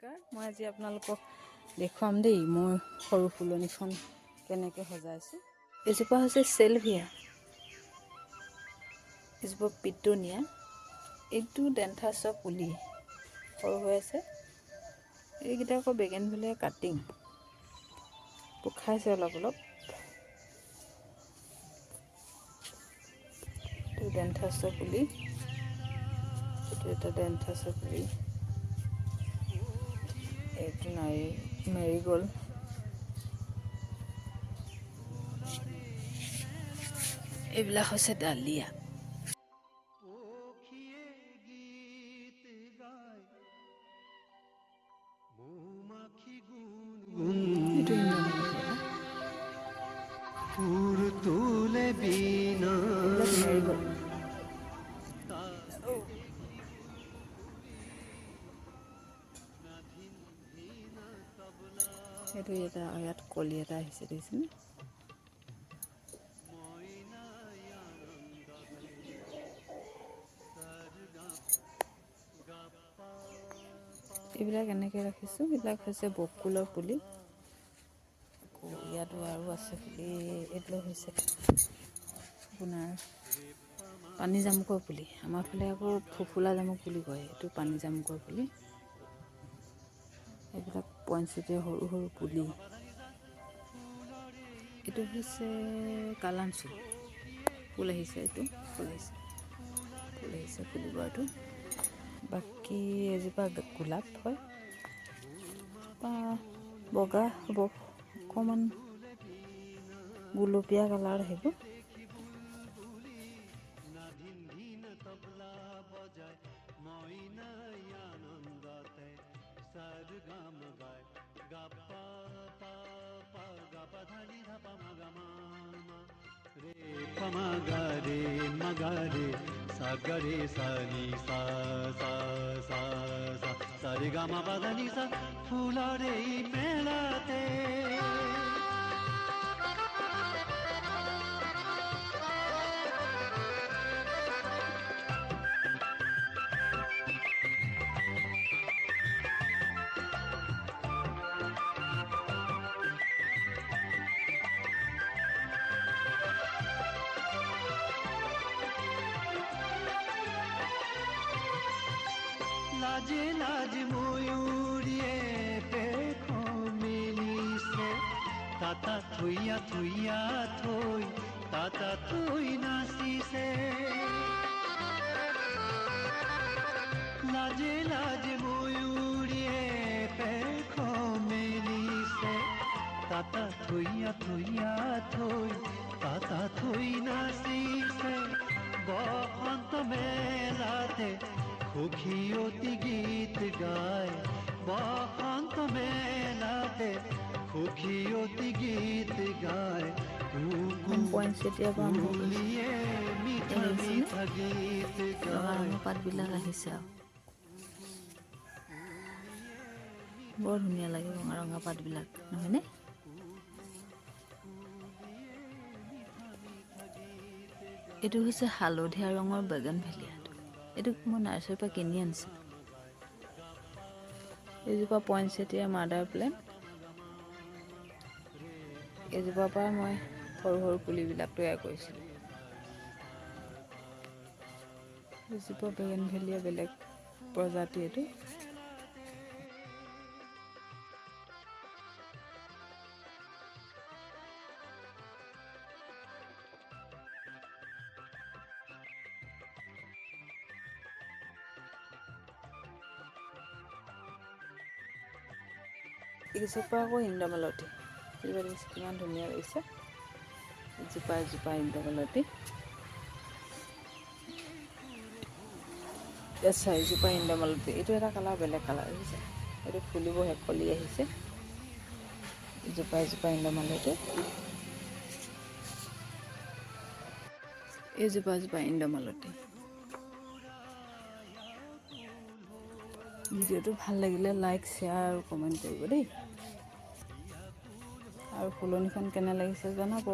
নমস্কাৰ, মই আজি আপোনালোকক দেখুৱাম দেই মই সৰু ফুলনিখন কেনেকৈ সজাইছোঁ। এজোপা হৈছে চেলভিয়া, এজোপা পিটুনিয়া, এইটো ডেন্থাছৰ পুলি সৰু হৈ আছে। এইকেইটা আকৌ বেগেনভিলিয়া কাটিং পোখাইছে অলপ অলপ। এইটো ডেন্থাছৰ পুলি, এইটো এটা ডেন্থাছৰ পুলি, এইটো মেৰিগ'ল্ড, এইবিলাক হৈছে ডালিয়া। এইটো মেৰিগ'ল্ড। সেইটো ইয়াত কলি এটা আহিছে দেখিছেনে? এইবিলাক এনেকৈ ৰাখিছোঁ। এইবিলাক হৈছে বকুলৰ পুলি। আকৌ ইয়াতো আৰু আছে পুলি। এইবিলাক হৈছে আপোনাৰ পানী জামুকৰ পুলি। আমাৰ ফালে আকৌ ফুফুলা জামুক বুলি কয়, এইটো পানী জামুকৰ পুলি। এইবিলাক পইনচেটিয়া সৰু সৰু পুলি। এইটো হৈছে কালাঞ্চু, ফুল আহিছে, এইটো ফুল আহিছে, ফুলিব এইটো। বাকী এজোপা গোলাপ হয়, বগা হ'ব, অকণমান গুলপীয়া কালাৰ আহিব। Pamagare magare sagare sani sa sa sa sa sare gama padani sa fulare melate लाजे लाज मयूरिए पेखो मिलिसे ताता थुइया थुइया थोई ताता थुई नासिसे लाजे लाज मयूरिए पेखो मिलिसे ताता थुइया थुइया थोई ताता थुई नासिसे बसंत मेलाते সুখীয়তি গীত গায় বসন্ত মেলাতে সুখীয়তি গীত গায় কুলিয়ে মিঠা মিঠা গীত গায়। পাতবিলাক আহিছে আৰু বৰ ধুনীয়া লাগে ৰঙা ৰঙা পাতবিলাক, নহয়নে? এইটো হৈছে হালধীয়া ৰঙৰ বেগেনভিলিয়া। এইটো মই নাৰ্চাৰীৰ পৰা কিনি আনিছিলোঁ। এইজোপা পইনচেটিয়া মাদাৰ প্লেণ্ট। এইজোপাৰ পৰা মই সৰু সৰু পুলিবিলাক তৈয়াৰ কৰিছিলোঁ। এইজোপা বেগেনভিলিয়া বেলেগ প্ৰজাতি। এইটো এইজোপা আকৌ ইন্দ্ৰমালতী। কিমান ধুনীয়া লাগিছে। এজোপা ইন্দ্ৰমালতী। চাৰিজোপা ইন্দ্ৰমালতী। এইটো এটা কালাৰ, বেলেগ কালাৰ আহিছে। এইটো ফুলিবহে, কলি আহিছে। এজোপা ইন্দ্ৰমালতী। এইজোপা ইন্দ্ৰমালতী। ভিডিঅ'টো ভাল লাগিলে লাইক, শ্বেয়াৰ আৰু কমেণ্ট কৰিব দেই। আৰু ফুলনিখন কেনে লাগিছে জনাব।